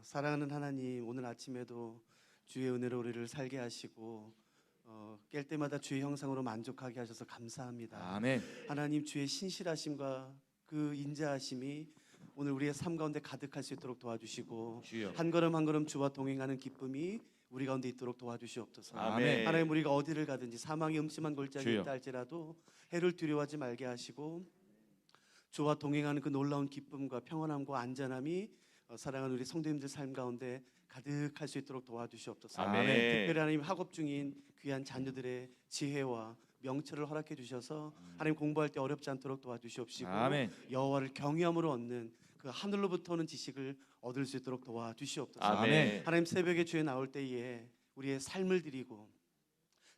사랑하는 하나님, 오늘 아침에도 주의 은혜로 우리를 살게 하시고 깰 때마다 주의 형상으로 만족하게 하셔서 감사합니다. 아멘. 하나님, 주의 신실하심과 그 인자하심이 오늘 우리의 삶 가운데 가득할 수 있도록 도와주시고, 주여. 한 걸음 한 걸음 주와 동행하는 기쁨이 우리 가운데 있도록 도와주시옵소서. 아멘. 하나님, 우리가 어디를 가든지 사망의 음침한 골짜기에 주여. 있다 할지라도 해를 두려워하지 말게 하시고, 주와 동행하는 그 놀라운 기쁨과 평안함과 안전함이 사랑하는 우리 성도님들 삶 가운데 가득할 수 있도록 도와주시옵소서. 아멘. 특별히 하나님, 학업 중인 귀한 자녀들의 지혜와 명철을 허락해 주셔서 하나님, 공부할 때 어렵지 않도록 도와주시옵시고, 아멘. 여호와를 경외함으로 얻는 그 하늘로부터 오는 지식을 얻을 수 있도록 도와주시옵소서. 아멘. 하나님, 새벽에 주에 나올 때에 우리의 삶을 드리고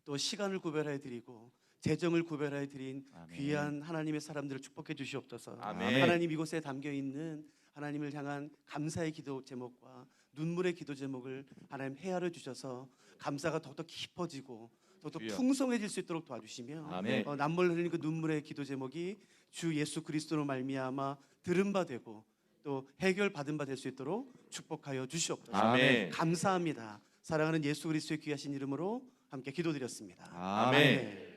또 시간을 구별하여 드리고 재정을 구별하여 드린 아멘. 귀한 하나님의 사람들을 축복해 주시옵소서. 아멘. 하나님, 이곳에 담겨 있는 하나님을 향한 감사의 기도 제목과 눈물의 기도 제목을 하나님 헤아려 주셔서 감사가 더욱더 깊어지고 더욱더 주여. 풍성해질 수 있도록 도와주시며, 아멘. 남물 흘리는 그 눈물의 기도 제목이 주 예수 그리스도로 말미암아 들은 바 되고 또 해결 받은 바 될 수 있도록 축복하여 주시옵소서. 아멘. 감사합니다. 사랑하는 예수 그리스도의 귀하신 이름으로 함께 기도드렸습니다. 아멘.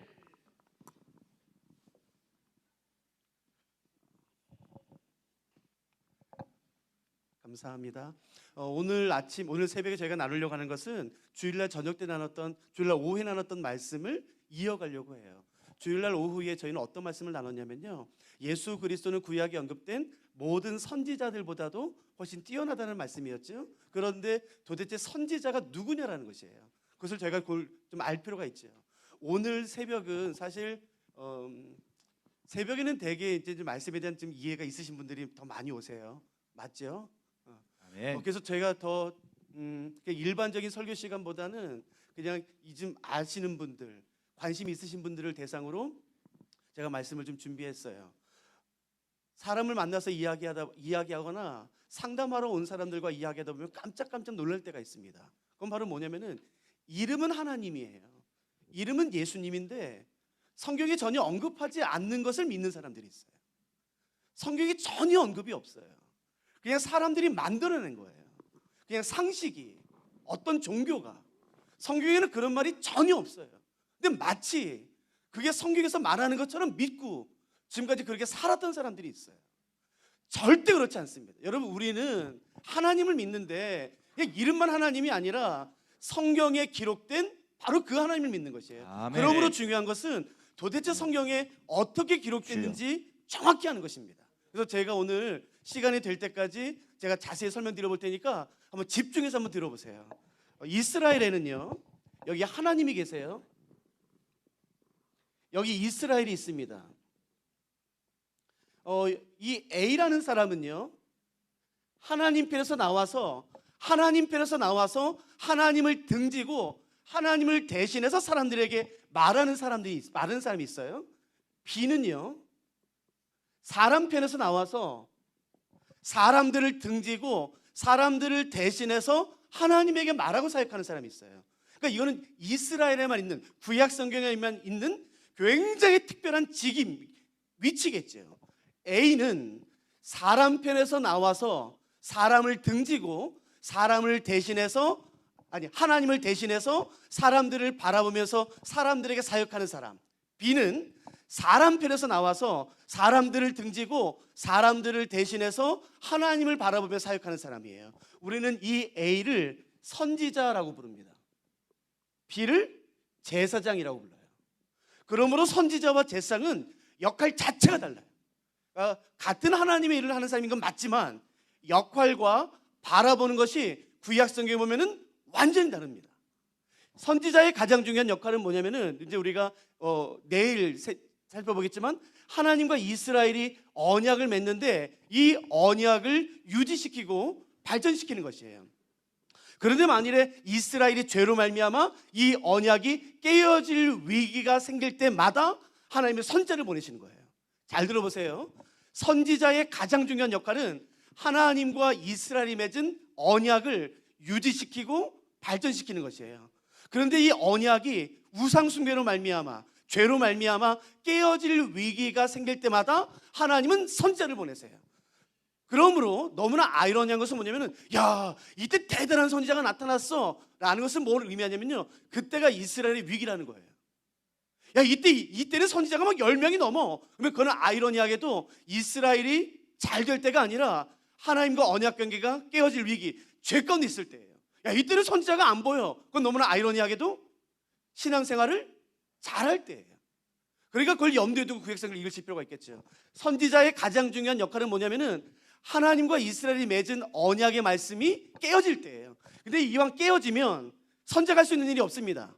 감사합니다. 오늘 아침, 오늘 새벽에 저희가 나누려고 하는 것은 주일날 저녁 때 나눴던, 주일날 오후에 나눴던 말씀을 이어가려고 해요. 주일날 오후에 저희는 어떤 말씀을 나눴냐면요, 예수 그리스도는 구약에 언급된 모든 선지자들보다도 훨씬 뛰어나다는 말씀이었죠. 그런데 도대체 선지자가 누구냐라는 것이에요. 그것을 저희가 좀 알 필요가 있죠. 오늘 새벽은 사실 새벽에는 대개 이제 좀 말씀에 대한 좀 이해가 있으신 분들이 더 많이 오세요. 맞죠? 아멘. 그래서 저희가 더 일반적인 설교 시간보다는 그냥 좀 아시는 분들, 관심 있으신 분들을 대상으로 제가 말씀을 좀 준비했어요. 사람을 만나서 이야기하거나 상담하러 온 사람들과 이야기하다 보면 깜짝깜짝 놀랄 때가 있습니다. 그건 바로 뭐냐면은, 이름은 하나님이에요. 이름은 예수님인데 성경에 전혀 언급하지 않는 것을 믿는 사람들이 있어요. 성경에 전혀 언급이 없어요. 그냥 사람들이 만들어낸 거예요. 그냥 상식이, 어떤 종교가. 성경에는 그런 말이 전혀 없어요. 근데 마치 그게 성경에서 말하는 것처럼 믿고 지금까지 그렇게 살았던 사람들이 있어요. 절대 그렇지 않습니다. 여러분, 우리는 하나님을 믿는데 그냥 이름만 하나님이 아니라 성경에 기록된 바로 그 하나님을 믿는 것이에요. 아멘. 그러므로 중요한 것은 도대체 성경에 어떻게 기록됐는지 정확히 하는 것입니다. 그래서 제가 오늘 시간이 될 때까지 제가 자세히 설명드려 볼 테니까 한번 집중해서 한번 들어보세요. 이스라엘에는요, 여기 하나님이 계세요. 여기 이스라엘이 있습니다. 이 A라는 사람은요, 하나님 편에서 나와서 하나님을 등지고 하나님을 대신해서 사람들에게 말하는 사람이 있어요. B는요, 사람 편에서 나와서 사람들을 등지고 사람들을 대신해서 하나님에게 말하고 사역하는 사람이 있어요. 그러니까 이거는 이스라엘에만 있는, 구약 성경에만 있는 굉장히 특별한 위치겠죠. A는 사람 편에서 나와서 사람을 등지고 하나님을 대신해서 사람들을 바라보면서 사람들에게 사역하는 사람. B는 사람 편에서 나와서 사람들을 등지고 사람들을 대신해서 하나님을 바라보며 사역하는 사람이에요. 우리는 이 A를 선지자라고 부릅니다. B를 제사장이라고 불러요. 그러므로 선지자와 제사장은 역할 자체가 달라요. 같은 하나님의 일을 하는 사람인 건 맞지만 역할과 바라보는 것이 구약 성경에 보면은 완전히 다릅니다. 선지자의 가장 중요한 역할은 뭐냐면은, 이제 우리가 내일 살펴보겠지만, 하나님과 이스라엘이 언약을 맺는데 이 언약을 유지시키고 발전시키는 것이에요. 그런데 만일에 이스라엘이 죄로 말미암아 이 언약이 깨어질 위기가 생길 때마다 하나님의 선지자를 보내시는 거예요. 잘 들어보세요. 선지자의 가장 중요한 역할은 하나님과 이스라엘이 맺은 언약을 유지시키고 발전시키는 것이에요. 그런데 이 언약이 우상 숭배로 말미암아, 죄로 말미암아 깨어질 위기가 생길 때마다 하나님은 선지자를 보내세요. 그러므로 너무나 아이러니한 것은 뭐냐면은 야, 이때 대단한 선지자가 나타났어 라는 것은 뭘 의미하냐면요, 그때가 이스라엘의 위기라는 거예요. 야, 이때는 선지자가 막 10명이 넘어. 그러면 그거는 아이러니하게도 이스라엘이 잘 될 때가 아니라 하나님과 언약 관계가 깨어질 위기, 죄 가운데 있을 때예요. 야, 이때는 선지자가 안 보여. 그건 너무나 아이러니하게도 신앙생활을 잘할 때예요. 그러니까 그걸 염두에 두고 구약성을 읽으실 필요가 있겠죠. 선지자의 가장 중요한 역할은 뭐냐면은 하나님과 이스라엘이 맺은 언약의 말씀이 깨어질 때예요. 근데 이왕 깨어지면 선지자가 할 수 있는 일이 없습니다.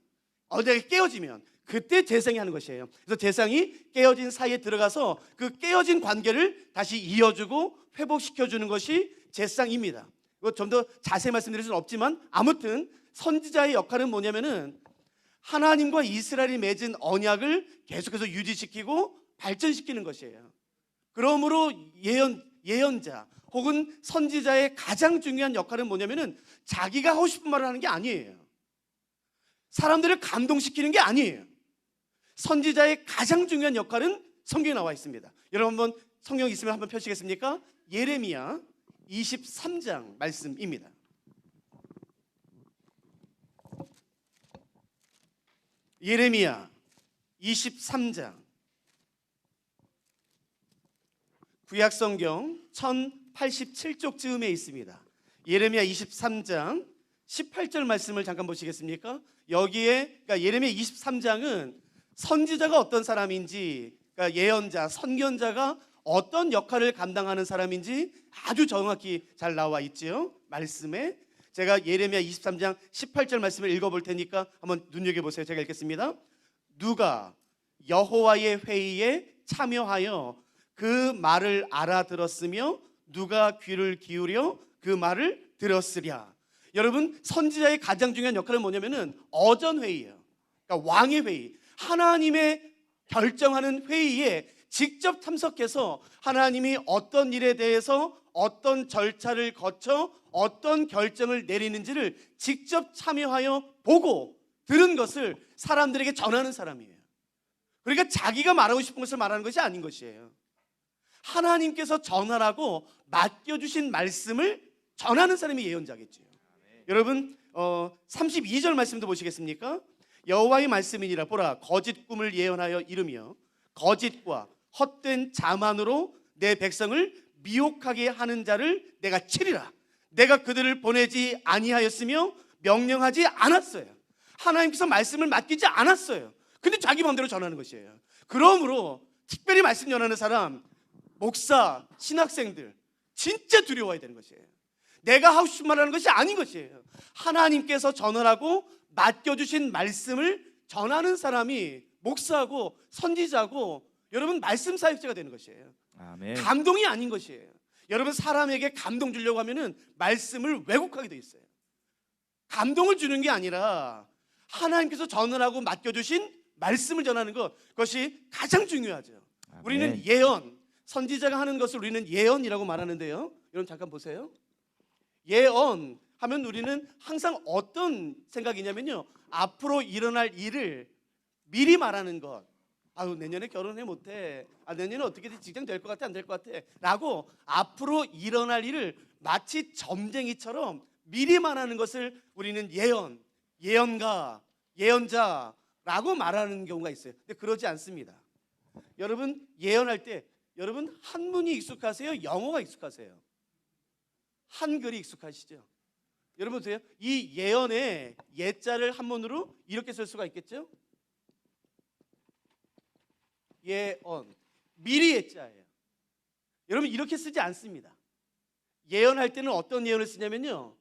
언약이 깨어지면 그때 제사장이 하는 것이에요. 그래서 제사장이 깨어진 사이에 들어가서 그 깨어진 관계를 다시 이어주고 회복시켜주는 것이 제사장입니다. 좀 더 자세히 말씀드릴 수는 없지만 아무튼 선지자의 역할은 뭐냐면은 하나님과 이스라엘이 맺은 언약을 계속해서 유지시키고 발전시키는 것이에요. 그러므로 예언자 혹은 선지자의 가장 중요한 역할은 뭐냐면은 자기가 하고 싶은 말을 하는 게 아니에요. 사람들을 감동시키는 게 아니에요. 선지자의 가장 중요한 역할은 성경에 나와 있습니다. 여러분 한번 성경 있으면 한번 펴시겠습니까? 예레미야 23장 말씀입니다. 예레미야 23장, 구약성경 1087쪽쯤에 있습니다. 예레미야 23장 18절 말씀을 잠깐 보시겠습니까? 여기에 그러니까 예레미야 23장은 선지자가 어떤 사람인지, 그러니까 예언자, 선견자가 어떤 역할을 감당하는 사람인지 아주 정확히 잘 나와 있지요. 말씀에 제가 예레미야 23장 18절 말씀을 읽어볼 테니까 한번 눈여겨보세요. 제가 읽겠습니다. 누가 여호와의 회의에 참여하여 그 말을 알아들었으며 누가 귀를 기울여 그 말을 들었으랴. 여러분, 선지자의 가장 중요한 역할은 뭐냐면은 어전회의예요. 그러니까 왕의 회의, 하나님의 결정하는 회의에 직접 참석해서 하나님이 어떤 일에 대해서 어떤 절차를 거쳐 어떤 결정을 내리는지를 직접 참여하여 보고 들은 것을 사람들에게 전하는 사람이에요. 그러니까 자기가 말하고 싶은 것을 말하는 것이 아닌 것이에요. 하나님께서 전하라고 맡겨주신 말씀을 전하는 사람이 예언자겠죠. 여러분 32절 말씀도 보시겠습니까? 여호와의 말씀이니라. 보라, 거짓 꿈을 예언하여 이르며 거짓과 헛된 자만으로 내 백성을 미혹하게 하는 자를 내가 치리라. 내가 그들을 보내지 아니하였으며 명령하지 않았어요. 하나님께서 말씀을 맡기지 않았어요. 근데 자기 마음대로 전하는 것이에요. 그러므로 특별히 말씀 전하는 사람, 목사, 신학생들 진짜 두려워야 되는 것이에요. 내가 하고 싶은 말 하는 것이 아닌 것이에요. 하나님께서 전하라고 맡겨주신 말씀을 전하는 사람이 목사고 선지자고 여러분 말씀 사역자가 되는 것이에요. 아멘. 감동이 아닌 것이에요. 여러분, 사람에게 감동 주려고 하면은 말씀을 왜곡하게 돼 있어요. 감동을 주는 게 아니라 하나님께서 전하라고 맡겨주신 말씀을 전하는 것, 그것이 가장 중요하죠. 아멘. 우리는 예언, 선지자가 하는 것을 우리는 예언이라고 말하는데요. 여러분 잠깐 보세요. 예언 하면 우리는 항상 어떤 생각이냐면요, 앞으로 일어날 일을 미리 말하는 것. 아유, 내년에 결혼해 못해. 내년에 어떻게든 직장 될 것 같아, 안 될 것 같아 라고 앞으로 일어날 일을 마치 점쟁이처럼 미리 말하는 것을 우리는 예언, 예언가, 예언자라고 말하는 경우가 있어요. 근데 그러지 않습니다. 여러분, 예언할 때 여러분 한문이 익숙하세요? 영어가 익숙하세요? 한글이 익숙하시죠? 여러분 보세요. 이 예언의 예자를 한문으로 이렇게 쓸 수가 있겠죠? 예언, 미리 예자예요. 여러분 이렇게 쓰지 않습니다. 예언할 때는 어떤 예언을 쓰냐면요,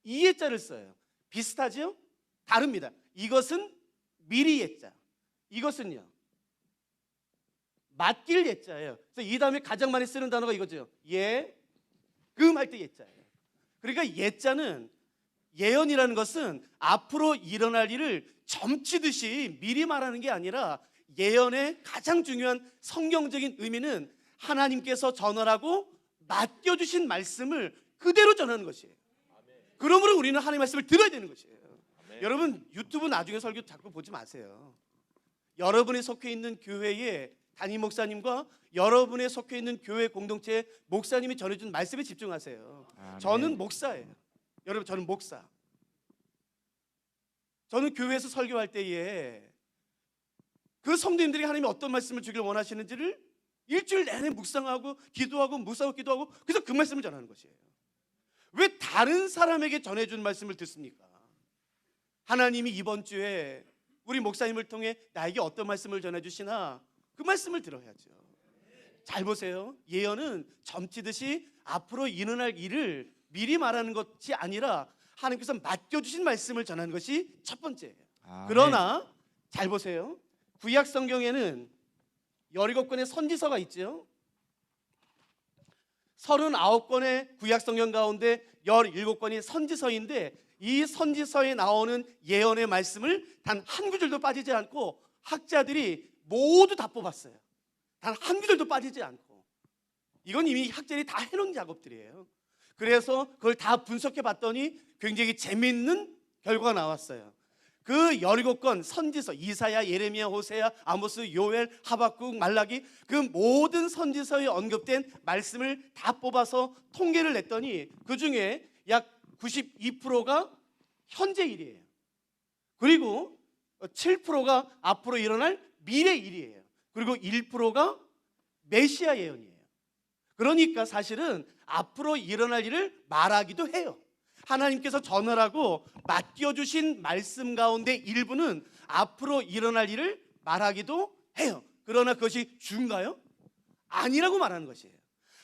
이 예자를 써요. 비슷하죠? 다릅니다. 이것은 미리 예자, 이것은요 맡길 예자예요. 그래서 이 다음에 가장 많이 쓰는 단어가 이거죠. 예금 할 때 예자예요. 그러니까 예자는, 예언이라는 것은 앞으로 일어날 일을 점치듯이 미리 말하는 게 아니라 예언의 가장 중요한 성경적인 의미는 하나님께서 전하라고 맡겨주신 말씀을 그대로 전하는 것이에요. 그러므로 우리는 하나님의 말씀을 들어야 되는 것이에요. 여러분 유튜브 나중에 설교 자꾸 보지 마세요. 여러분이 속해 있는 교회에 담임 목사님과 여러분의 속해 있는 교회 공동체 목사님이 전해준 말씀에 집중하세요. 아멘. 저는 목사예요. 여러분, 저는 목사. 저는 교회에서 설교할 때에 그 성도님들이 하나님이 어떤 말씀을 주길 원하시는지를 일주일 내내 묵상하고 기도하고 묵상하고 기도하고 그래서 그 말씀을 전하는 것이에요. 왜 다른 사람에게 전해준 말씀을 듣습니까? 하나님이 이번 주에 우리 목사님을 통해 나에게 어떤 말씀을 전해주시나 그 말씀을 들어야죠. 잘 보세요. 예언은 점치듯이 앞으로 일어날 일을 미리 말하는 것이 아니라 하나님께서 맡겨주신 말씀을 전하는 것이 첫 번째예요. 아멘. 그러나 잘 보세요. 구약 성경에는 17권의 선지서가 있죠. 39권의 구약 성경 가운데 17권이 선지서인데 이 선지서에 나오는 예언의 말씀을 단 한 구절도 빠지지 않고 학자들이 모두 다 뽑았어요. 단 한 구절도 빠지지 않고. 이건 이미 학자들이 다 해놓은 작업들이에요. 그래서 그걸 다 분석해 봤더니 굉장히 재미있는 결과가 나왔어요. 그 17권 선지서, 이사야, 예레미야, 호세야, 아모스, 요엘, 하박국, 말라기, 그 모든 선지서에 언급된 말씀을 다 뽑아서 통계를 냈더니 그 중에 약 92%가 현재 일이에요. 그리고 7%가 앞으로 일어날 미래 일이에요. 그리고 1%가 메시아 예언이에요. 그러니까 사실은 앞으로 일어날 일을 말하기도 해요. 하나님께서 전하라고 맡겨주신 말씀 가운데 일부는 앞으로 일어날 일을 말하기도 해요. 그러나 그것이 주인가요? 아니라고 말하는 것이에요.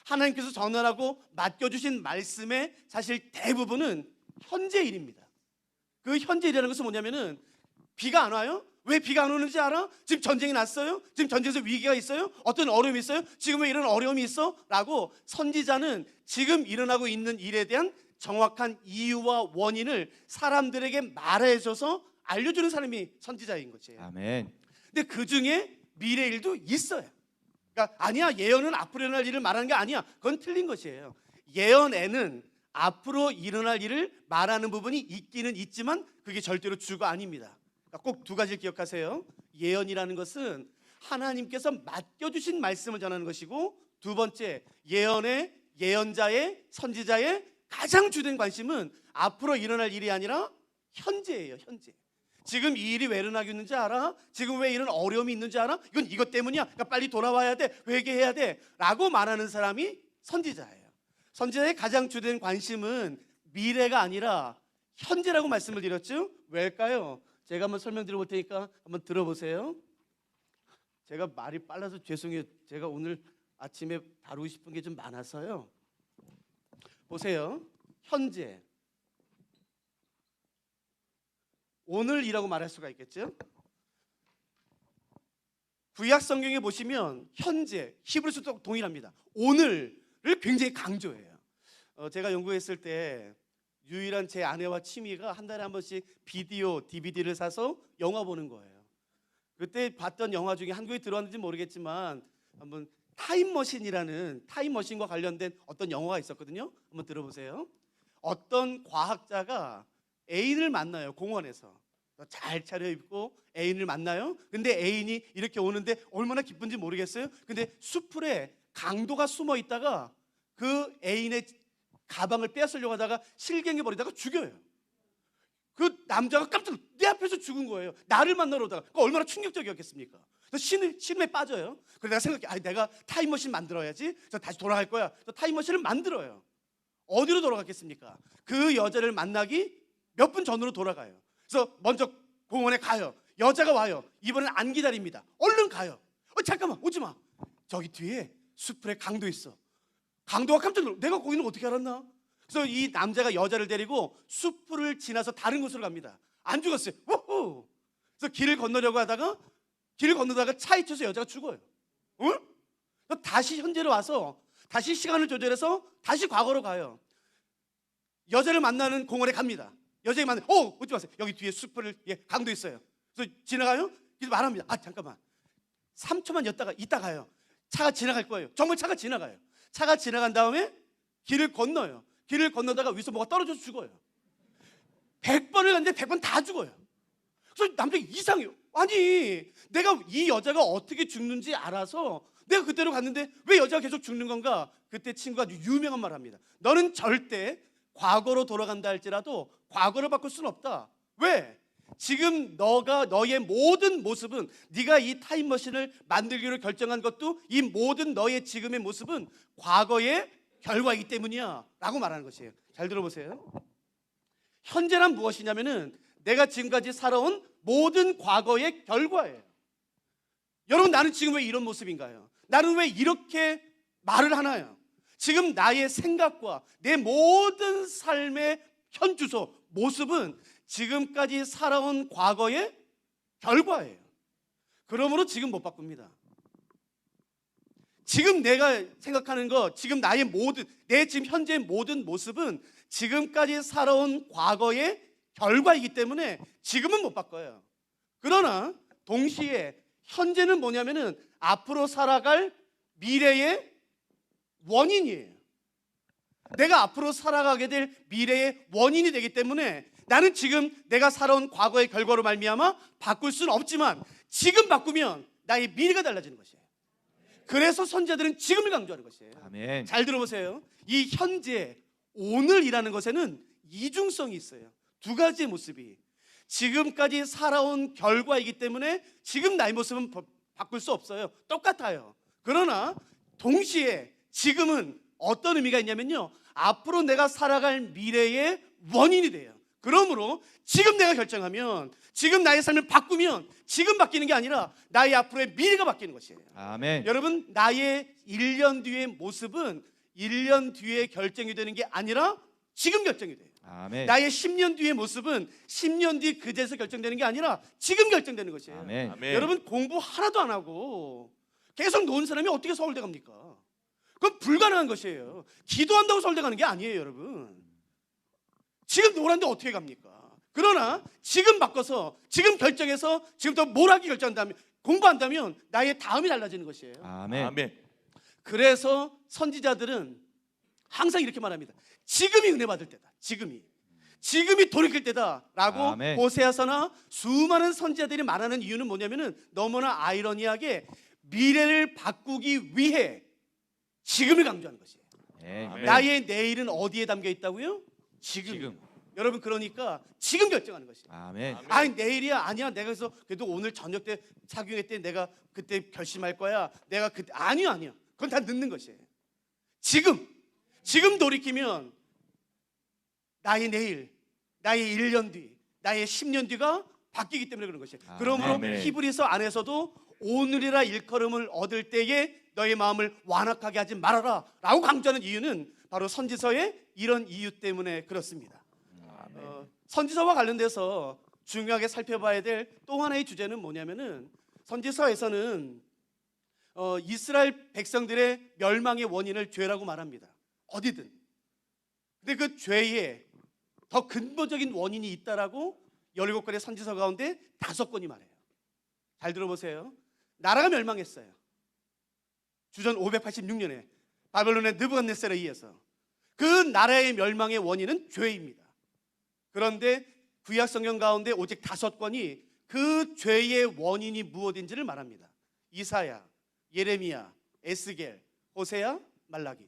하나님께서 전하라고 맡겨주신 말씀의 사실 대부분은 현재 일입니다. 그 현재 일이라는 것은 뭐냐면은 비가 안 와요? 왜 비가 안 오는지 알아? 지금 전쟁이 났어요? 지금 전쟁에서 위기가 있어요? 어떤 어려움이 있어요? 지금 왜 이런 어려움이 있어? 라고 선지자는 지금 일어나고 있는 일에 대한 정확한 이유와 원인을 사람들에게 말해줘서 알려주는 사람이 선지자인 것이에요. 아멘. 근데 그 중에 미래 일도 있어요. 그러니까 아니야, 예언은 앞으로 일어날 일을 말하는 게 아니야. 그건 틀린 것이에요. 예언에는 앞으로 일어날 일을 말하는 부분이 있기는 있지만 그게 절대로 주가 아닙니다. 그러니까 꼭 두 가지를 기억하세요. 예언이라는 것은 하나님께서 맡겨주신 말씀을 전하는 것이고, 두 번째, 예언의 예언자의 선지자의 가장 주된 관심은 앞으로 일어날 일이 아니라 현재예요. 현재. 지금 이 일이 왜 일어나고 있는지 알아? 지금 왜 이런 어려움이 있는지 알아? 이건 이것 때문이야. 그러니까 빨리 돌아와야 돼. 회개해야 돼. 라고 말하는 사람이 선지자예요. 선지자의 가장 주된 관심은 미래가 아니라 현재라고 말씀을 드렸죠. 왜일까요? 제가 한번 설명드려 볼 테니까 한번 들어보세요. 제가 말이 빨라서 죄송해요. 제가 오늘 아침에 다루고 싶은 게 좀 많아서요. 보세요. 현재, 오늘이라고 말할 수가 있겠죠. 구약 성경에 보시면 현재, 히브리서도 동일합니다. 오늘을 굉장히 강조해요. 제가 연구했을 때 유일한 제 아내와 취미가 한 달에 한 번씩 비디오, DVD를 사서 영화 보는 거예요. 그때 봤던 영화 중에 한국에 들어왔는지 모르겠지만 한번 타임머신이라는 타임머신과 관련된 어떤 영화가 있었거든요. 한번 들어보세요. 어떤 과학자가 애인을 만나요. 공원에서 잘 차려입고 애인을 만나요. 근데 애인이 이렇게 오는데 얼마나 기쁜지 모르겠어요. 근데 수풀에 강도가 숨어 있다가 그 애인의 가방을 빼앗으려고 하다가 실갱이 버리다가 죽여요. 그 남자가 깜짝 내 앞에서 죽은 거예요. 나를 만나러 오다가. 얼마나 충격적이었겠습니까? 그래서 신음에 빠져요. 그래서 내가 생각해, 내가 타임머신 만들어야지. 그래서 다시 돌아갈 거야. 그래서 타임머신을 만들어요. 어디로 돌아갔겠습니까? 그 여자를 만나기 몇 분 전으로 돌아가요. 그래서 먼저 공원에 가요. 여자가 와요. 이번엔 안 기다립니다. 얼른 가요. 잠깐만, 오지 마. 저기 뒤에 수풀에 강도 있어. 강도가 깜짝 놀라. 내가 거기는 어떻게 알았나? 그래서 이 남자가 여자를 데리고 수풀을 지나서 다른 곳으로 갑니다. 안 죽었어요. 우후! 그래서 길을 건너려고 하다가 길을 건너다가 차에 쳐서 여자가 죽어요. 응? 다시 현재로 와서 다시 시간을 조절해서 다시 과거로 가요. 여자를 만나는 공원에 갑니다. 여자를 만나. 오지 마세요. 여기 뒤에 수풀을 강도 있어요. 그래서 지나가요. 그래서 말합니다. 잠깐만. 3초만 있다 가요. 차가 지나갈 거예요. 정말 차가 지나가요. 차가 지나간 다음에 길을 건너요. 길을 건너다가 위에서 뭐가 떨어져서 죽어요. 100번을 갔는데 100번 다 죽어요. 그래서 남자가 이상해요. 아니 내가 이 여자가 어떻게 죽는지 알아서 내가 그때로 갔는데 왜 여자가 계속 죽는 건가? 그때 친구가 아주 유명한 말 합니다. 너는 절대 과거로 돌아간다 할지라도 과거를 바꿀 수는 없다. 왜? 지금 너의 모든 모습은, 네가 이 타임머신을 만들기로 결정한 것도, 이 모든 너의 지금의 모습은 과거의 결과이기 때문이야 라고 말하는 것이에요. 잘 들어보세요. 현재란 무엇이냐면은 내가 지금까지 살아온 모든 과거의 결과예요. 여러분, 나는 지금 왜 이런 모습인가요? 나는 왜 이렇게 말을 하나요? 지금 나의 생각과 내 모든 삶의 현주소, 모습은 지금까지 살아온 과거의 결과예요. 그러므로 지금 못 바꿉니다. 지금 내가 생각하는 것, 지금 나의 모든, 내 지금 현재의 모든 모습은 지금까지 살아온 과거의 결과이기 때문에 지금은 못 바꿔요. 그러나 동시에 현재는 뭐냐면은 앞으로 살아갈 미래의 원인이에요. 내가 앞으로 살아가게 될 미래의 원인이 되기 때문에 나는 지금 내가 살아온 과거의 결과로 말미암아 바꿀 수는 없지만 지금 바꾸면 나의 미래가 달라지는 것이에요. 그래서 선지자들은 지금을 강조하는 것이에요. 아멘. 잘 들어보세요. 이 현재, 오늘이라는 것에는 이중성이 있어요. 두 가지의 모습이 지금까지 살아온 결과이기 때문에 지금 나의 모습은 바꿀 수 없어요. 똑같아요. 그러나 동시에 지금은 어떤 의미가 있냐면요, 앞으로 내가 살아갈 미래의 원인이 돼요. 그러므로 지금 내가 결정하면, 지금 나의 삶을 바꾸면 지금 바뀌는 게 아니라 나의 앞으로의 미래가 바뀌는 것이에요. 아멘. 여러분, 나의 1년 뒤의 모습은 1년 뒤에 결정이 되는 게 아니라 지금 결정이 돼요. 아멘. 나의 10년 뒤의 모습은 10년 뒤 그제서 결정되는 게 아니라 지금 결정되는 것이에요. 아멘. 아멘. 여러분, 공부 하나도 안 하고 계속 노는 사람이 어떻게 서울대 갑니까? 그건 불가능한 것이에요. 기도한다고 서울대 가는 게 아니에요, 여러분. 지금 노란데 어떻게 갑니까? 그러나 지금 바꿔서, 지금 결정해서 지금부터 뭘 하기 결정한다면, 공부한다면 나의 다음이 달라지는 것이에요. 아멘. 아멘. 그래서 선지자들은 항상 이렇게 말합니다. 지금이 은혜 받을 때다. 지금이 돌이킬 때다라고. 아멘. 호세아서나 수많은 선지자들이 말하는 이유는 뭐냐면은 너무나 아이러니하게 미래를 바꾸기 위해 지금을 강조하는 것이에요. 아멘. 나의 내일은 어디에 담겨 있다고요? 지금. 여러분, 그러니까 지금 결정하는 것이에요. 아멘. 아멘. 아니, 내일이야, 아니야, 내가 그래서 그래도 오늘 저녁 때 사경회 때 내가 그때 결심할 거야, 내가 그때, 아니요, 그건 다 늦는 것이에요. 지금 돌이키면 나의 내일, 나의 1년 뒤, 나의 10년 뒤가 바뀌기 때문에 그런 것이에요. 그러므로 아멘. 히브리서 안에서도 오늘이라 일컬음을 얻을 때에 너의 마음을 완악하게 하지 말아라 라고 강조하는 이유는 바로 선지서의 이런 이유 때문에 그렇습니다. 선지서와 관련돼서 중요하게 살펴봐야 될 또 하나의 주제는 뭐냐면은, 선지서에서는 이스라엘 백성들의 멸망의 원인을 죄라고 말합니다. 어디든. 근데 그 죄에 더 근본적인 원인이 있다라고 17권의 선지서 가운데 5권이 말해요. 잘 들어보세요. 나라가 멸망했어요. 주전 586년에 바벨론의 느부갓네살에 의해서. 그 나라의 멸망의 원인은 죄입니다. 그런데 구약 성경 가운데 오직 5권이 그 죄의 원인이 무엇인지를 말합니다. 이사야, 예레미야, 에스겔, 호세야, 말라기.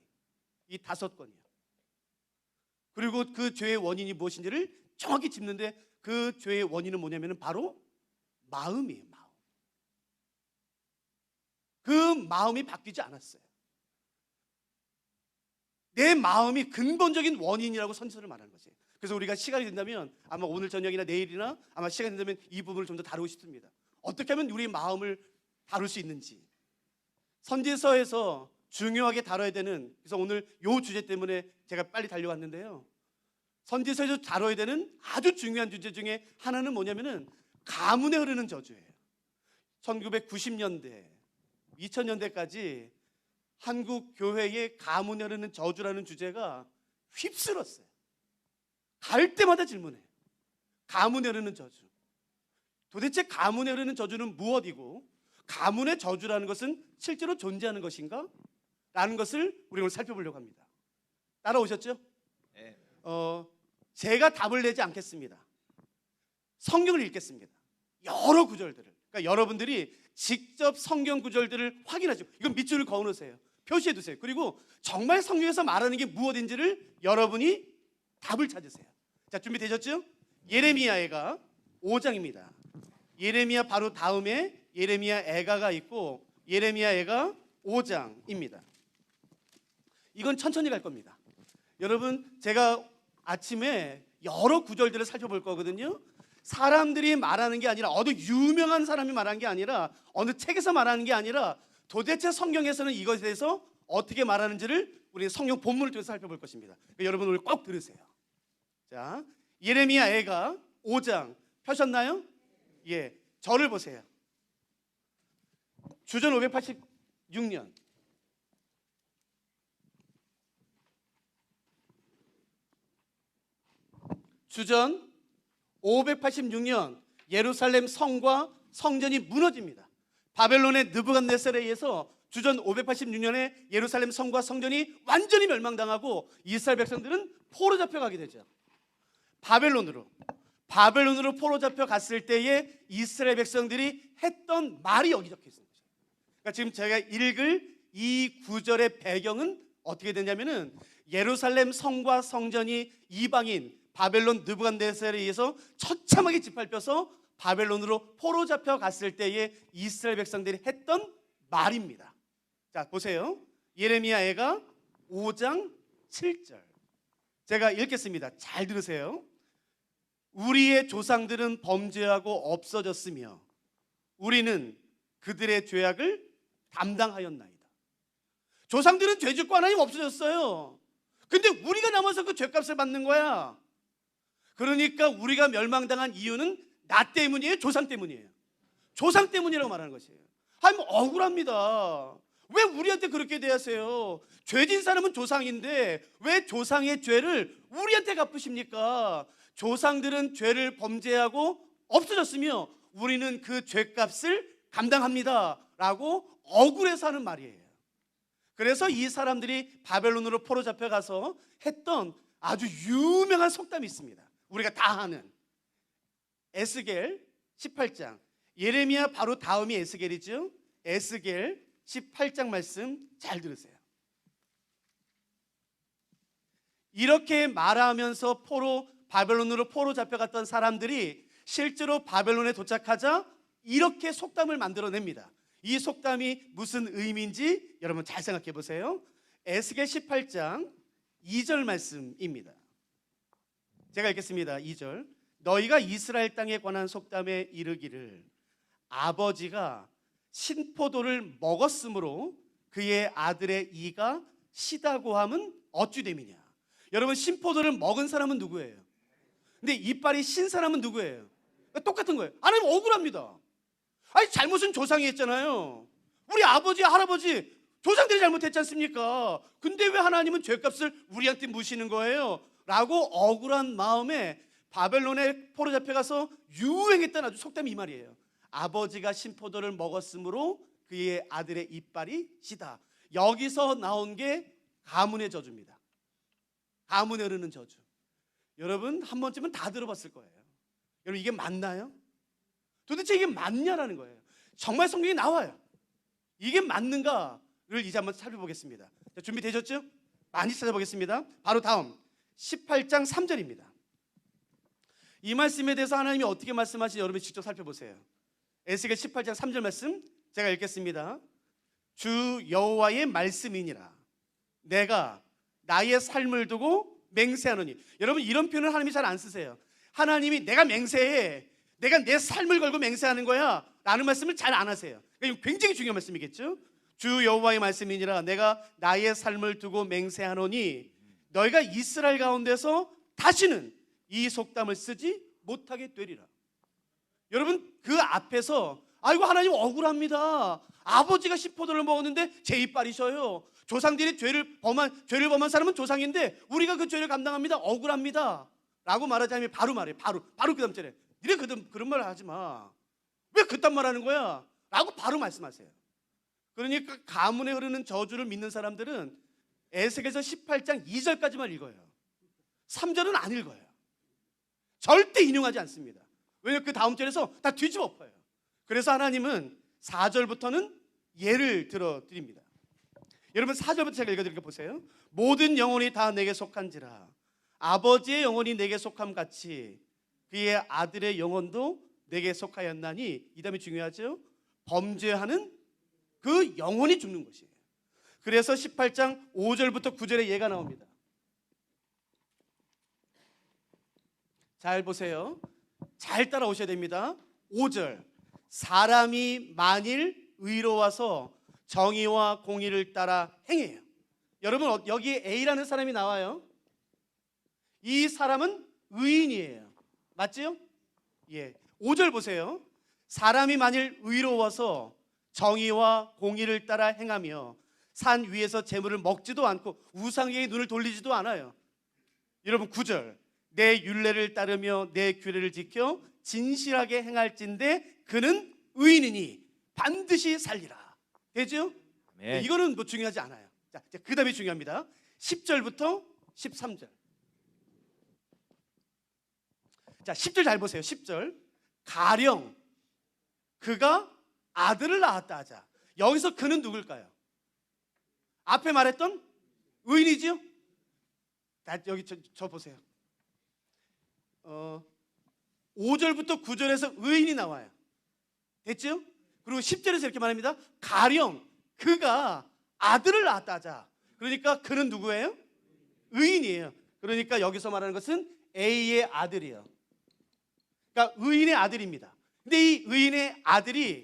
이 5권이요. 그리고 그 죄의 원인이 무엇인지를 정확히 짚는데, 그 죄의 원인은 뭐냐면 바로 마음이에요. 마음. 그 마음이 바뀌지 않았어요. 내 마음이 근본적인 원인이라고 선지서를 말하는 것이에요. 그래서 우리가 시간이 된다면 아마 오늘 저녁이나 내일이나 아마 시간이 된다면 이 부분을 좀 더 다루고 싶습니다. 어떻게 하면 우리 마음을 다룰 수 있는지. 선지서에서 중요하게 다뤄야 되는, 그래서 오늘 이 주제 때문에 제가 빨리 달려왔는데요, 선지서에서 다뤄야 되는 아주 중요한 주제 중에 하나는 뭐냐면은 가문에 흐르는 저주예요. 1990년대, 2000년대까지 한국 교회의 가문에 흐르는 저주라는 주제가 휩쓸었어요. 갈 때마다 질문해요. 가문에 흐르는 저주. 도대체 가문에 흐르는 저주는 무엇이고, 가문의 저주라는 것은 실제로 존재하는 것인가? 라는 것을 우리 오늘 살펴보려고 합니다. 따라오셨죠? 네. 제가 답을 내지 않겠습니다. 성경을 읽겠습니다. 여러 구절들을. 그러니까 여러분들이 직접 성경 구절들을 확인하시고, 이건 밑줄을 그어 놓으세요. 표시해 두세요. 그리고 정말 성경에서 말하는 게 무엇인지를 여러분이 답을 찾으세요. 자, 준비되셨죠? 예레미야애가 5장입니다. 예레미야 바로 다음에 예레미야 애가가 있고 예레미야 애가 5장입니다. 이건 천천히 갈 겁니다. 여러분, 제가 아침에 여러 구절들을 살펴볼 거거든요. 사람들이 말하는 게 아니라, 어느 유명한 사람이 말하는 게 아니라, 어느 책에서 말하는 게 아니라, 도대체 성경에서는 이것에 대해서 어떻게 말하는지를 우리 성경 본문을 통해서 살펴볼 것입니다. 그러니까 여러분 오늘 꼭 들으세요. 자, 예레미야 애가 5장 펴셨나요? 예, 저를 보세요. 주전 586년 주전 586년 예루살렘 성과 성전이 무너집니다. 바벨론의 느부갓네살에 의해서 주전 586년에 예루살렘 성과 성전이 완전히 멸망당하고 이스라엘 백성들은 포로 잡혀가게 되죠. 바벨론으로 포로 잡혀갔을 때에 이스라엘 백성들이 했던 말이 여기 적혀 있습니다. 그러니까 지금 제가 읽을 이 구절의 배경은 어떻게 되냐면은, 예루살렘 성과 성전이 이방인 바벨론 느부갓네살에 의해서 처참하게 짓밟혀서 바벨론으로 포로 잡혀갔을 때에 이스라엘 백성들이 했던 말입니다. 자, 보세요. 예레미야 애가 5장 7절 제가 읽겠습니다. 잘 들으세요. 우리의 조상들은 범죄하고 없어졌으며 우리는 그들의 죄악을 담당하였나이다. 조상들은 죄 짓고 하나님 없어졌어요. 근데 우리가 남아서 그 죄값을 받는 거야. 그러니까 우리가 멸망당한 이유는 나 때문이에요? 조상 때문이에요? 조상 때문이라고 말하는 것이에요. 아니, 뭐 억울합니다. 왜 우리한테 그렇게 대하세요? 죄진 사람은 조상인데 왜 조상의 죄를 우리한테 갚으십니까? 조상들은 죄를 범죄하고 없어졌으며 우리는 그 죄값을 감당합니다 라고 억울해서 하는 말이에요. 그래서 이 사람들이 바벨론으로 포로 잡혀가서 했던 아주 유명한 속담이 있습니다. 우리가 다 아는 에스겔 18장, 예레미야 바로 다음이 에스겔이죠. 에스겔 18장 말씀 잘 들으세요. 이렇게 말하면서 바벨론으로 포로 잡혀갔던 사람들이 실제로 바벨론에 도착하자 이렇게 속담을 만들어냅니다. 이 속담이 무슨 의미인지 여러분 잘 생각해 보세요. 에스겔 18장 2절 말씀입니다. 제가 읽겠습니다. 2절. 너희가 이스라엘 땅에 관한 속담에 이르기를 아버지가 신포도를 먹었으므로 그의 아들의 이가 시다고 함은 어찌 됨이냐. 여러분, 신포도를 먹은 사람은 누구예요? 근데 이빨이 신 사람은 누구예요? 똑같은 거예요. 하나님 억울합니다. 아니, 잘못은 조상이 했잖아요. 우리 아버지, 할아버지, 조상들이 잘못했지 않습니까? 근데 왜 하나님은 죄값을 우리한테 무시는 거예요? 라고 억울한 마음에 바벨론에 포로 잡혀가서 유행했던 아주 속담이 이 말이에요. 아버지가 신포도를 먹었으므로 그의 아들의 이빨이 시다. 여기서 나온 게 가문의 저주입니다. 가문에 흐르는 저주. 여러분, 한 번쯤은 다 들어봤을 거예요. 여러분, 이게 맞나요? 도대체 이게 맞냐라는 거예요. 정말 성경에 나와요. 이게 맞는가를 이제 한번 살펴보겠습니다. 자, 준비되셨죠? 많이 찾아보겠습니다. 바로 다음 18장 3절입니다. 이 말씀에 대해서 하나님이 어떻게 말씀하시는지 여러분이 직접 살펴보세요. 에스겔 18장 3절 말씀 제가 읽겠습니다. 주 여호와의 말씀이니라. 내가 나의 삶을 두고 맹세하노니. 여러분, 이런 표현을 하나님이 잘 안 쓰세요. 하나님이 내가 맹세해, 내가 내 삶을 걸고 맹세하는 거야 라는 말씀을 잘 안 하세요. 이건 굉장히 중요한 말씀이겠죠. 주 여호와의 말씀이니라. 내가 나의 삶을 두고 맹세하노니 너희가 이스라엘 가운데서 다시는 이 속담을 쓰지 못하게 되리라. 여러분, 그 앞에서 아이고 하나님 억울합니다. 아버지가 신포도를 먹었는데 제 이빨이셔요. 조상들이 죄를 범한 사람은 조상인데 우리가 그 죄를 감당합니다. 억울합니다 라고 말하지 않으면 바로 말해요. 바로 그 다음 절에 니네 그런 말 하지 마. 왜 그딴 말 하는 거야? 라고 바로 말씀하세요. 그러니까 가문에 흐르는 저주를 믿는 사람들은 에스겔서 18장 2절까지만 읽어요. 3절은 안 읽어요. 절대 인용하지 않습니다. 왜냐하면 그 다음 절에서 다 뒤집어 엎어요. 그래서 하나님은 4절부터는 예를 들어 드립니다. 여러분 4절부터 제가 읽어드릴게요. 보세요. 모든 영혼이 다 내게 속한지라 아버지의 영혼이 내게 속함 같이 그의 아들의 영혼도 내게 속하였나니, 이 다음에 중요하죠. 범죄하는 그 영혼이 죽는 것이에요. 그래서 18장 5절부터 9절에 예가 나옵니다. 잘 보세요. 잘 따라오셔야 됩니다. 5절, 사람이 만일 의로워서 정의와 공의를 따라 행해요. 여러분 여기 A라는 사람이 나와요. 이 사람은 의인이에요. 맞죠? 예. 5절 보세요. 사람이 만일 의로워서 정의와 공의를 따라 행하며 산 위에서 재물을 먹지도 않고 우상에게 눈을 돌리지도 않아요. 여러분 9절, 내 율례를 따르며 내 규례를 지켜 진실하게 행할진대 그는 의인이니 반드시 살리라. 되죠? 네, 이거는 뭐 중요하지 않아요. 자, 그 다음에 중요합니다. 10절부터 13절. 자, 10절 잘 보세요. 10절, 가령 그가 아들을 낳았다 하자. 여기서 그는 누굴까요? 앞에 말했던 의인이지요? 여기 저 보세요. 5절부터 9절에서 의인이 나와요. 됐죠? 그리고 10절에서 이렇게 말합니다. 가령 그가 아들을 낳았다 하자. 그러니까 그는 누구예요? 의인이에요. 그러니까 여기서 말하는 것은 A의 아들이에요. 그러니까 의인의 아들입니다. 근데 이 의인의 아들이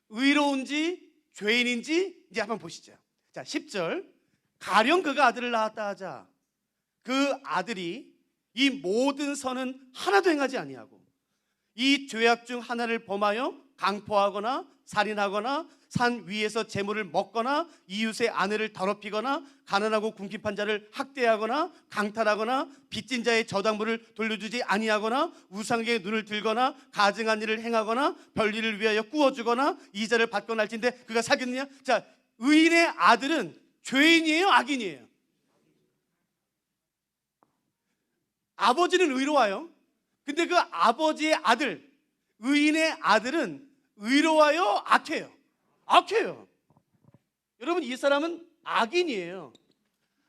의로운지 죄인인지 이제 한번 보시죠. 자, 10절, 가령 그가 아들을 낳았다 하자. 그 아들이 이 모든 선은 하나도 행하지 아니하고 이 죄악 중 하나를 범하여 강포하거나 살인하거나 산 위에서 재물을 먹거나 이웃의 아내를 더럽히거나 가난하고 궁핍한 자를 학대하거나 강탈하거나 빚진 자의 저당물을 돌려주지 아니하거나 우상에게 눈을 들거나 가증한 일을 행하거나 별일을 위하여 꾸어주거나 이자를 받거나 할진대 그가 살겠느냐? 자, 의인의 아들은 죄인이에요, 악인이에요? 아버지는 의로워요. 근데 그 아버지의 아들, 의인의 아들은 의로워요, 악해요? 악해요. 여러분 이 사람은 악인이에요.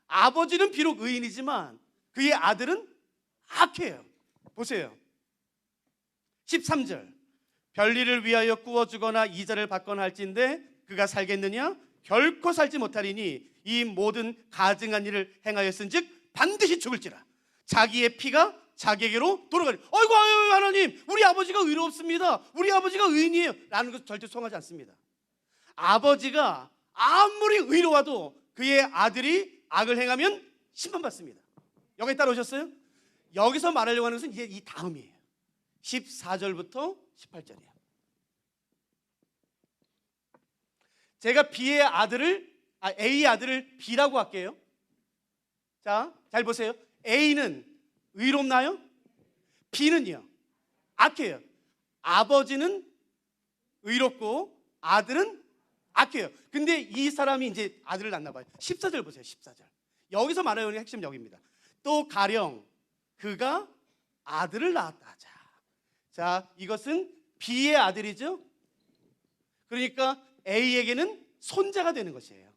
아버지는 비록 의인이지만 그의 아들은 악해요. 보세요. 13절, 별일을 위하여 꾸어주거나 이자를 받거나 할진대 그가 살겠느냐? 결코 살지 못하리니 이 모든 가증한 일을 행하였은즉 반드시 죽을지라. 자기의 피가 자기에게로 돌아가리. 아이고 하나님, 우리 아버지가 의롭습니다, 우리 아버지가 의인이에요 라는 것을 절대 수용하지 않습니다. 아버지가 아무리 의로워도 그의 아들이 악을 행하면 심판받습니다. 여기 따라오셨어요? 여기서 말하려고 하는 것은 이제 이 다음이에요. 14절부터 18절이에요. 제가 A의 아들을 B라고 할게요. 자, 잘 보세요. A는 의롭나요? B는요? 악해요. 아버지는 의롭고 아들은 악해요. 근데 이 사람이 이제 아들을 낳나 봐요. 14절 보세요. 14절. 여기서 말하는 핵심 여기입니다. 또 가령 그가 아들을 낳았다 하자. 자, 이것은 B의 아들이죠. 그러니까 A에게는 손자가 되는 것이에요.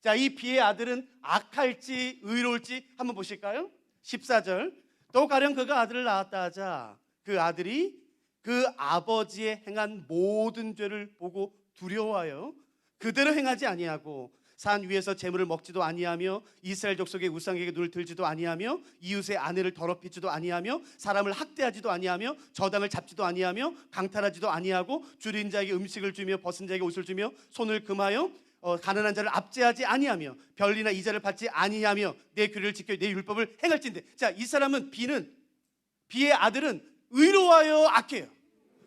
자, 이 B의 아들은 악할지 의로울지 한번 보실까요? 14절. 또 가령 그가 아들을 낳았다 하자. 그 아들이 그 아버지의 행한 모든 죄를 보고 두려워하여 그대로 행하지 아니하고 산 위에서 재물을 먹지도 아니하며 이스라엘 족속의 우상에게 눈을 들지도 아니하며 이웃의 아내를 더럽히지도 아니하며 사람을 학대하지도 아니하며 저당을 잡지도 아니하며 강탈하지도 아니하고 줄인 자에게 음식을 주며 벗은 자에게 옷을 주며 손을 금하여 가난한 자를 압제하지 아니하며 별리나 이자를 받지 아니하며 내 규례를 지켜 내 율법을 행할진대. 자, 이 사람은 B의 아들은 의로워요, 악해요?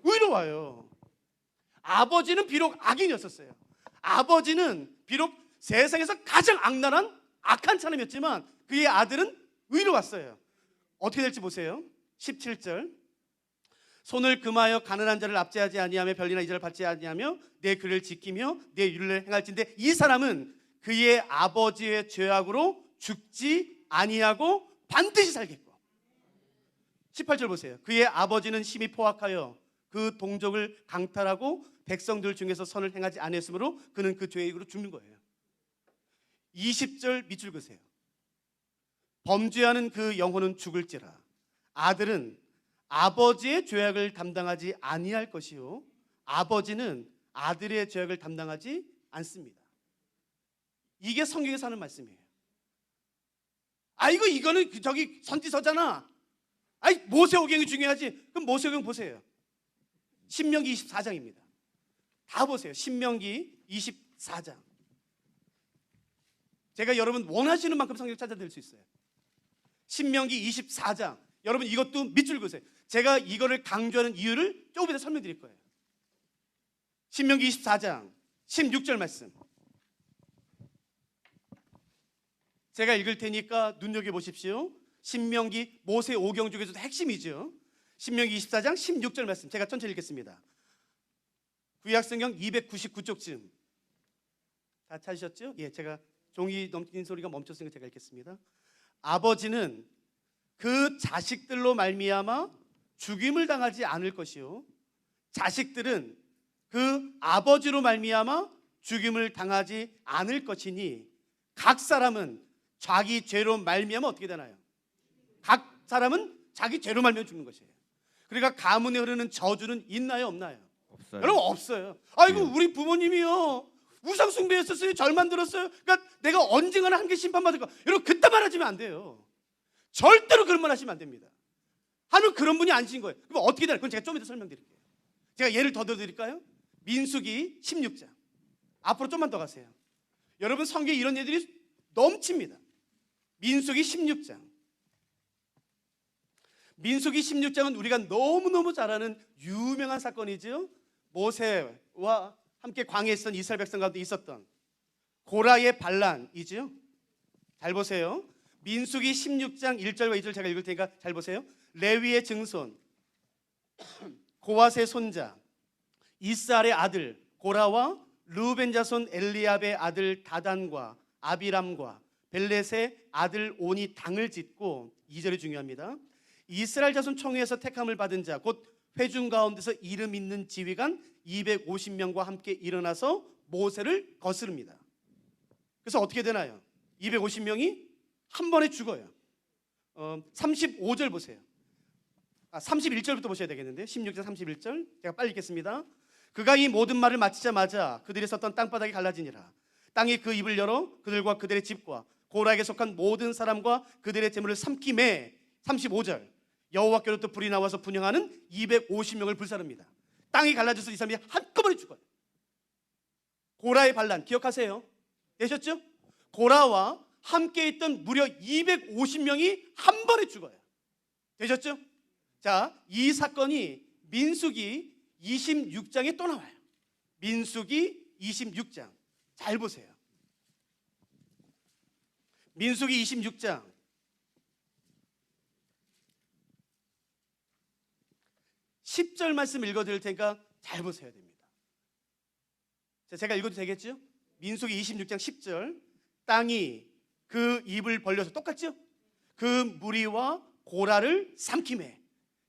의로워요. 아버지는 비록 악인이었었어요. 아버지는 비록 세상에서 가장 악랄한 악한 사람이었지만 그의 아들은 의로웠어요. 어떻게 될지 보세요. 17절. 손을 금하여 가난한 자를 압제하지 아니하며 별리나 이자를 받지 아니하며 내 규례를 지키며 내 율례를 행할진대 이 사람은 그의 아버지의 죄악으로 죽지 아니하고 반드시 살겠고. 18절 보세요. 그의 아버지는 심히 포악하여 그 동족을 강탈하고 백성들 중에서 선을 행하지 않았으므로 그는 그 죄의 이유로 죽는 거예요. 20절 밑줄 그세요. 범죄하는 그 영혼은 죽을지라 아들은 아버지의 죄악을 담당하지 아니할 것이요 아버지는 아들의 죄악을 담당하지 않습니다. 이게 성경에서 하는 말씀이에요. 아이고 이거는 저기 선지서잖아. 아이 모세오경이 중요하지. 그럼 모세오경 보세요. 신명기 24장입니다. 다 보세요. 신명기 24장. 제가 여러분 원하시는 만큼 성경 찾아드릴 수 있어요. 신명기 24장. 여러분 이것도 밑줄 그으세요. 제가 이거를 강조하는 이유를 조금 이따 설명드릴 거예요. 신명기 24장 16절 말씀. 제가 읽을 테니까 눈여겨보십시오. 신명기 모세 오경 중에서도 핵심이죠. 신명기 24장 16절 말씀 제가 천천히 읽겠습니다. 구약성경 299쪽쯤 다 찾으셨죠? 예, 제가 종이 넘긴 소리가 멈췄으니까 제가 읽겠습니다. 아버지는 그 자식들로 말미암아 죽임을 당하지 않을 것이요 자식들은 그 아버지로 말미암아 죽임을 당하지 않을 것이니 각 사람은 자기 죄로 말미암아 어떻게 되나요? 각 사람은 자기 죄로 말미암아 죽는 것이에요. 그러니까 가문에 흐르는 저주는 있나요, 없나요? 없어요. 여러분 없어요. 아이고 네. 우리 부모님이요 우상 숭배했었어요. 절 만들었어요. 그러니까 내가 언젠가는 한 개 심판받을 거. 여러분 그딴 말 하시면 안 돼요. 절대로 그런 말 하시면 안 됩니다. 하는 그런 분이 아니신 거예요. 그럼 어떻게 되나? 그건 제가 좀 이따 설명드릴게요. 제가 예를 더 들어드릴까요? 민수기 16장. 앞으로 좀만 더 가세요. 여러분 성경에 이런 예들이 넘칩니다. 민수기 16장. 민수기 16장은 우리가 너무너무 잘 아는 유명한 사건이죠. 모세와 함께 광야에 있었던 이스라엘 백성 가운데 있었던 고라의 반란이죠. 잘 보세요. 민수기 16장 1절과 2절 제가 읽을 테니까 잘 보세요. 레위의 증손 고핫의 손자 이스알의 아들 고라와 르우벤 자손 엘리압의 아들 다단과 아비람과 벨렛의 아들 온이 당을 짓고 2절이 중요합니다. 이스라엘 자손 총회에서 택함을 받은 자 곧 회중 가운데서 이름 있는 지휘관 250명과 함께 일어나서 모세를 거스릅니다. 그래서 어떻게 되나요? 250명이 한 번에 죽어요. 35절 보세요. 31절부터 보셔야 되겠는데 16절 31절 제가 빨리 읽겠습니다. 그가 이 모든 말을 마치자마자 그들이 섰던 땅바닥이 갈라지니라. 땅이 그 입을 열어 그들과 그들의 집과 고라에게 속한 모든 사람과 그들의 재물을 삼키매 35절 여호와께로부터 불이 나와서 분향하는 250명을 불사릅니다. 땅이 갈라져서 이 사람이 한꺼번에 죽어요. 고라의 반란 기억하세요? 되셨죠? 고라와 함께 있던 무려 250명이 한 번에 죽어요. 되셨죠? 자, 이 사건이 민수기 26장에 또 나와요. 민수기 26장 잘 보세요. 민수기 26장 10절 말씀 읽어드릴 테니까 잘 보셔야 됩니다. 제가 읽어도 되겠죠? 민수기 26장 10절 땅이 그 입을 벌려서 똑같죠? 그 무리와 고라를 삼키매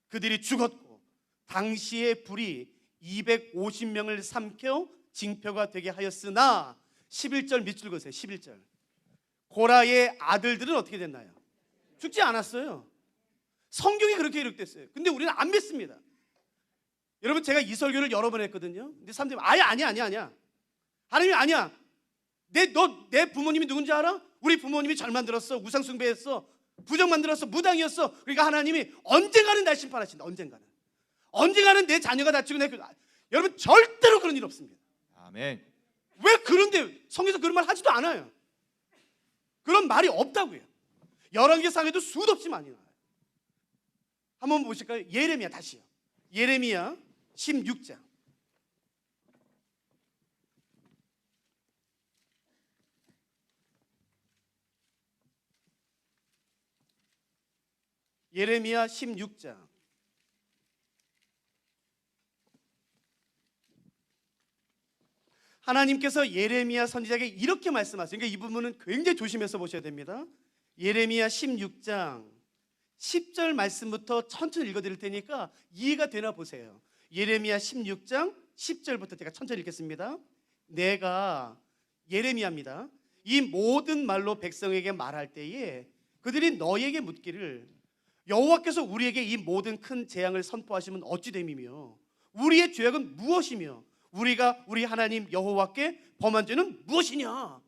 그들이 죽었고 당시의 불이 250명을 삼켜 징표가 되게 하였으나 11절 밑줄 그으세요. 11절 고라의 아들들은 어떻게 됐나요? 죽지 않았어요. 성경이 그렇게 기록됐어요. 근데 우리는 안 믿습니다. 여러분 제가 이 설교를 여러 번 했거든요. 근데 사람들이 아니야. 하나님이 아니야. 내 부모님이 누군지 알아? 우리 부모님이 절 만들었어. 우상 숭배했어. 부정 만들었어. 무당이었어. 그러니까 하나님이 언젠가는 날 심판하신다. 언젠가는 내 자녀가 다치고 여러분 절대로 그런 일 없습니다. 아멘. 왜 그런데 성경에서 그런 말 하지도 않아요. 그런 말이 없다고요. 열왕기상에도 수도 없이 많이 나와요. 한번 보실까요? 예레미야 다시요. 예레미야 16장 예레미야 16장 하나님께서 예레미야 선지자에게 이렇게 말씀하세요. 그러니까 이 부분은 굉장히 조심해서 보셔야 됩니다. 예레미야 16장 10절 말씀부터 천천히 읽어드릴 테니까 이해가 되나 보세요. 예레미야 16장 10절부터 제가 천천히 읽겠습니다. 내가 예레미야입니다. 이 모든 말로 백성에게 말할 때에 그들이 너희에게 묻기를 여호와께서 우리에게 이 모든 큰 재앙을 선포하시면 어찌 됨이며 우리의 죄악은 무엇이며 우리가 우리 하나님 여호와께 범한 죄는 무엇이냐.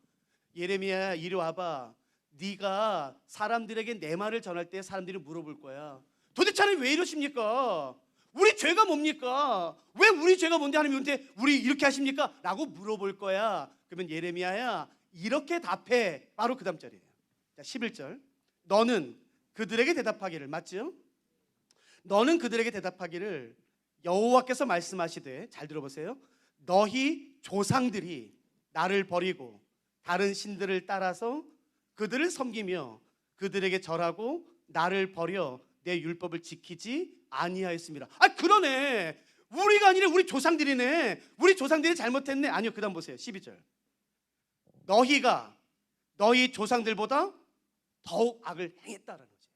예레미야 이리 와봐. 네가 사람들에게 내 말을 전할 때 사람들이 물어볼 거야. 도대체 하나님 왜 이러십니까? 우리 죄가 뭡니까? 왜 우리 죄가 뭔데 하나님한테 우리 이렇게 하십니까? 라고 물어볼 거야. 그러면 예레미야야 이렇게 답해. 바로 그 다음 절이에요. 자, 11절. 너는 그들에게 대답하기를, 맞죠? 너는 그들에게 대답하기를 여호와께서 말씀하시되, 잘 들어보세요. 너희 조상들이 나를 버리고 다른 신들을 따라서 그들을 섬기며 그들에게 절하고 나를 버려 내 율법을 지키지 아니하였습니다. 아, 그러네. 우리가 아니라 우리 조상들이네. 우리 조상들이 잘못했네. 아니요, 그 다음 보세요. 12절. 너희가 너희 조상들보다 더욱 악을 행했다라는 거지.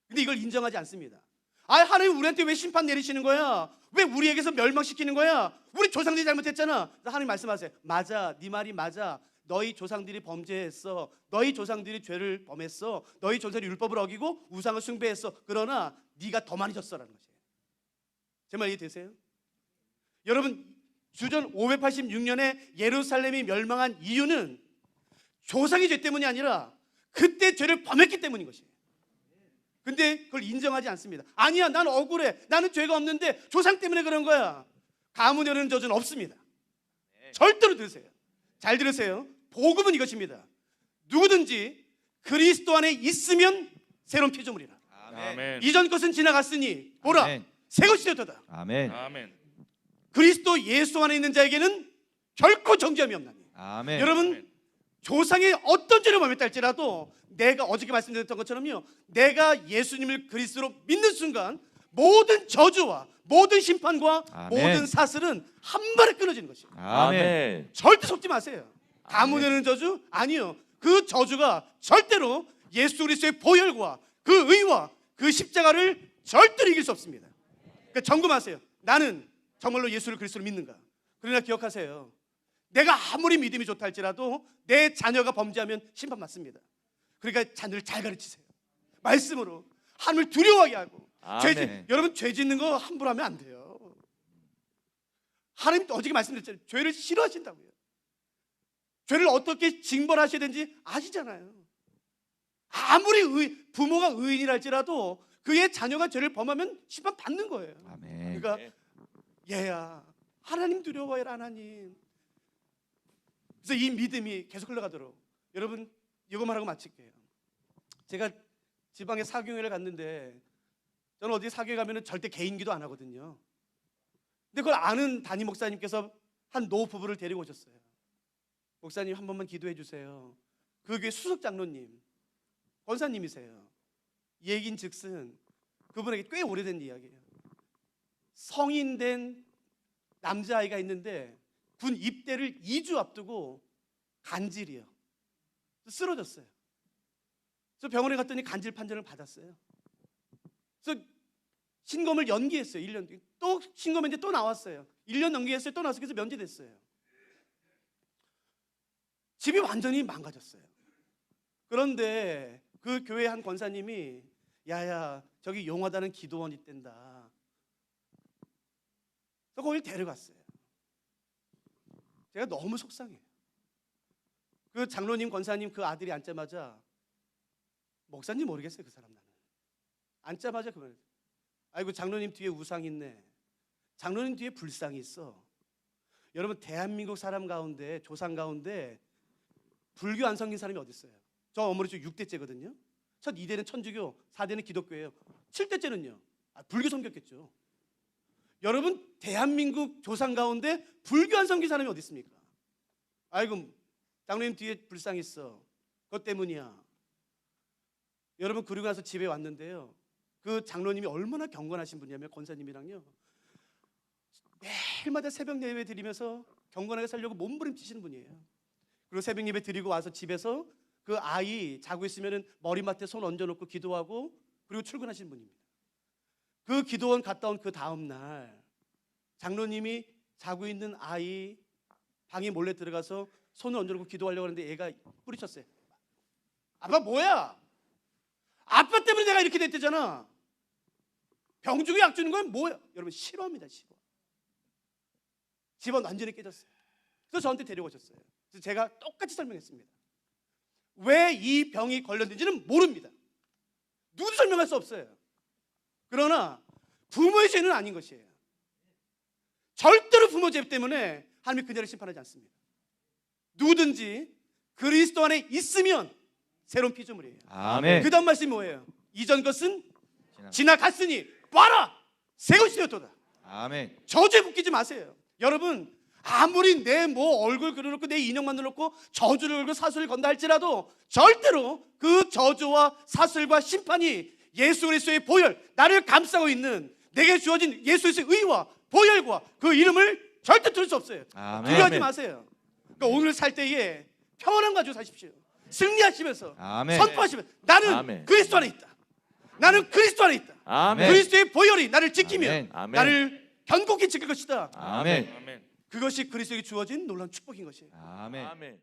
근데 이걸 인정하지 않습니다. 아, 하나님 우리한테 왜 심판 내리시는 거야? 왜 우리에게서 멸망시키는 거야? 우리 조상들이 잘못했잖아. 하나님 말씀하세요. 맞아, 네 말이 맞아. 너희 조상들이 범죄했어. 너희 조상들이 죄를 범했어. 너희 조상들이 율법을 어기고 우상을 숭배했어. 그러나 네가 더 많이 졌어라는 거지. 제 말 이해되세요? 여러분, 주전 586년에 예루살렘이 멸망한 이유는 조상의 죄 때문이 아니라 그때 죄를 범했기 때문인 것이에요. 근데 그걸 인정하지 않습니다. 아니야, 난 억울해. 나는 죄가 없는데 조상 때문에 그런 거야. 가문 여는 저주는 없습니다. 절대로 들으세요. 잘 들으세요. 복음은 이것입니다. 누구든지 그리스도 안에 있으면 새로운 피조물이라. 아멘. 이전 것은 지나갔으니 보라, 아멘. 새 것이 되었다. 아멘. 아멘. 그리스도 예수 안에 있는 자에게는 결코 정죄함이 없나니. 아멘. 여러분, 아멘. 조상이 어떤 죄를 범했다 할지라도 내가 어저께 말씀드렸던 것처럼요, 내가 예수님을 그리스도로 믿는 순간 모든 저주와 모든 심판과 아멘. 모든 사슬은 한 번에 끊어지는 것이에요. 아멘. 절대 속지 마세요. 가문에는 저주? 아니요. 그 저주가 절대로 예수 그리스도의 보혈과 그 의와 그 십자가를 절대로 이길 수 없습니다. 그러니까 점검하세요. 나는 정말로 예수를 그리스도로 믿는가? 그러나 기억하세요. 내가 아무리 믿음이 좋다 할지라도 내 자녀가 범죄하면 심판받습니다. 그러니까 자녀를 잘 가르치세요. 말씀으로 하나님을 두려워하게 하고. 아멘. 여러분, 죄 짓는 거 함부로 하면 안 돼요. 하나님 어저께 말씀드렸잖아요. 죄를 싫어하신다고요. 죄를 어떻게 징벌하셔야 되는지 아시잖아요. 아무리 부모가 의인이라 할지라도 그의 자녀가 죄를 범하면 심판 받는 거예요. 아멘. 그러니까 얘야, 하나님 두려워해라. 하나님. 그래서 이 믿음이 계속 흘러가도록, 여러분, 이것만 하고 마칠게요. 제가 지방에 사교회를 갔는데, 저는 어디 사교회 가면은 절대 개인기도 안 하거든요. 근데 그걸 아는 담임 목사님께서 한 노 부부를 데리고 오셨어요. 목사님, 한 번만 기도해 주세요. 그 교회 수석 장로님, 권사님이세요. 얘긴즉슨 그분에게 꽤 오래된 이야기예요. 성인 된 남자아이가 있는데 군 입대를 2주 앞두고 간질이요. 쓰러졌어요. 그래서 병원에 갔더니 간질 판정을 받았어요. 그래서 신검을 연기했어요. 1년 뒤에. 또 신검했는데 또 나왔어요. 1년 연기했어요. 또 나와서 그래서 면제됐어요. 집이 완전히 망가졌어요. 그런데 그 교회 한 권사님이, 야야, 저기 용하다는 기도원 있댄다. 그래서 거길 데려갔어요. 제가 너무 속상해요. 그 장로님, 권사님 그 아들이 앉자마자, 목사님 모르겠어요, 그 사람. 나는 앉자마자 그걸, 아이고, 장로님 뒤에 우상 있네. 장로님 뒤에 불상이 있어. 여러분, 대한민국 사람 가운데, 조상 가운데 불교 안 섬긴 사람이 어디 있어요? 저 어머니 중 6대째거든요. 첫 2대는 천주교, 4대는 기독교예요. 7대째는요? 불교 섬겼겠죠. 여러분, 대한민국 조상 가운데 불교 안 섬긴 사람이 어디 있습니까? 아이고, 장로님 뒤에 불상 있어. 그것 때문이야. 여러분, 그러고 나서 집에 왔는데요, 그 장로님이 얼마나 경건하신 분이냐면, 권사님이랑요, 매일마다 새벽 예배 드리면서 경건하게 살려고 몸부림치시는 분이에요. 그리고 새벽 예배 드리고 와서 집에서 그 아이 자고 있으면 머리맡에 손 얹어놓고 기도하고, 그리고 출근하시는 분입니다. 그 기도원 갔다 온 그 다음 날 장로님이 자고 있는 아이 방에 몰래 들어가서 손을 얹어놓고 기도하려고 하는데 얘가 뿌리쳤어요. 아빠 뭐야? 아빠 때문에 내가 이렇게 됐대잖아. 병 주고 약 주는 건 뭐야? 여러분 싫어합니다. 싫어. 집안 완전히 깨졌어요. 그래서 저한테 데려오셨어요. 그래서 제가 똑같이 설명했습니다. 왜 이 병이 걸렸는지는 모릅니다. 누구도 설명할 수 없어요. 그러나 부모의 죄는 아닌 것이에요. 절대로 부모 죄 때문에 하나님이 그녀를 심판하지 않습니다. 누구든지 그리스도 안에 있으면 새로운 피조물이에요. 아멘. 그 다음 말씀이 뭐예요? 이전 것은 지나갔으니 봐라 새 것이 되었도다. 아멘. 저주에 묶이지 마세요. 여러분 아무리 내 뭐 얼굴 그려놓고 내 인형 만들어놓고 저주를 걸고 사슬을 건다 할지라도 절대로 그 저주와 사슬과 심판이 예수 그리스도의 보혈, 나를 감싸고 있는 내게 주어진 예수 그리스도의 의와 보혈과 그 이름을 절대 들을 수 없어요. 아멘. 두려워하지 마세요. 그러니까 오늘 살 때에 평안함 가지고 사십시오. 승리하시면서 아멘. 선포하시면서 나는 아멘. 그리스도 안에 있다. 나는 그리스도 안에 있다. 아멘. 그리스도의 보혈이 나를 지키며 아멘. 아멘. 나를 견고히 지킬 것이다. 아멘. 아멘. 그것이 그리스도에게 주어진 놀라운 축복인 것이에요. 아멘. 아멘.